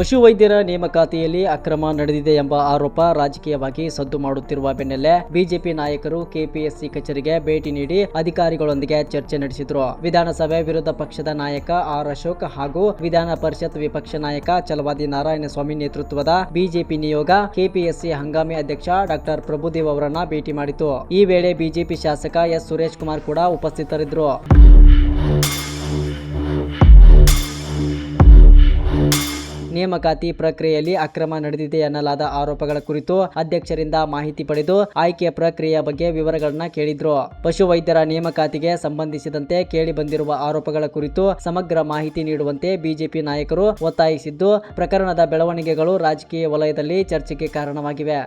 ಪಶುವೈದ್ಯರ ನೇಮಕಾತಿಯಲ್ಲಿ ಅಕ್ರಮ ನಡೆದಿದೆ ಎಂಬ ಆರೋಪ ರಾಜಕೀಯವಾಗಿ ಸದ್ದು ಮಾಡುತ್ತಿರುವ ಬೆನ್ನಲ್ಲೇ ಬಿಜೆಪಿ ನಾಯಕರು ಕೆಪಿಎಸ್ಸಿ ಕಚೇರಿಗೆ ಭೇಟಿ ನೀಡಿ ಅಧಿಕಾರಿಗಳೊಂದಿಗೆ ಚರ್ಚೆ ನಡೆಸಿದರು. ವಿಧಾನಸಭೆ ವಿರೋಧ ಪಕ್ಷದ ನಾಯಕ ಆರ್ ಅಶೋಕ್ ಹಾಗೂ ವಿಧಾನ ಪರಿಷತ್ ವಿಪಕ್ಷ ನಾಯಕ ಛಲವಾದಿ ನಾರಾಯಣಸ್ವಾಮಿ ನೇತೃತ್ವದ ಬಿಜೆಪಿ ನಿಯೋಗ ಕೆಪಿಎಸ್ಸಿ ಹಂಗಾಮಿ ಅಧ್ಯಕ್ಷ ಡಾಕ್ಟರ್ ಪ್ರಭುದೇವ್ ಅವರನ್ನ ಭೇಟಿ ಮಾಡಿತು. ಈ ವೇಳೆ ಬಿಜೆಪಿ ಶಾಸಕ ಎಸ್ ಸುರೇಶ್ ಕುಮಾರ್ ಕೂಡ ಉಪಸ್ಥಿತರಿದ್ದರು. ನೇಮಕಾತಿ ಪ್ರಕ್ರಿಯೆಯಲ್ಲಿ ಅಕ್ರಮ ನಡೆದಿದೆ ಎನ್ನಲಾದ ಆರೋಪಗಳ ಕುರಿತು ಅಧ್ಯಕ್ಷರಿಂದ ಮಾಹಿತಿ ಪಡೆದು ಆಯ್ಕೆಯ ಪ್ರಕ್ರಿಯೆಯ ಬಗ್ಗೆ ವಿವರಗಳನ್ನ ಕೇಳಿದ್ರು. ಪಶುವೈದ್ಯರ ನೇಮಕಾತಿಗೆ ಸಂಬಂಧಿಸಿದಂತೆ ಕೇಳಿ ಬಂದಿರುವ ಆರೋಪಗಳ ಕುರಿತು ಸಮಗ್ರ ಮಾಹಿತಿ ನೀಡುವಂತೆ ಬಿಜೆಪಿ ನಾಯಕರು ಒತ್ತಾಯಿಸಿದ್ದು, ಪ್ರಕರಣದ ಬೆಳವಣಿಗೆಗಳು ರಾಜಕೀಯ ವಲಯದಲ್ಲಿ ಚರ್ಚೆಗೆ ಕಾರಣವಾಗಿವೆ.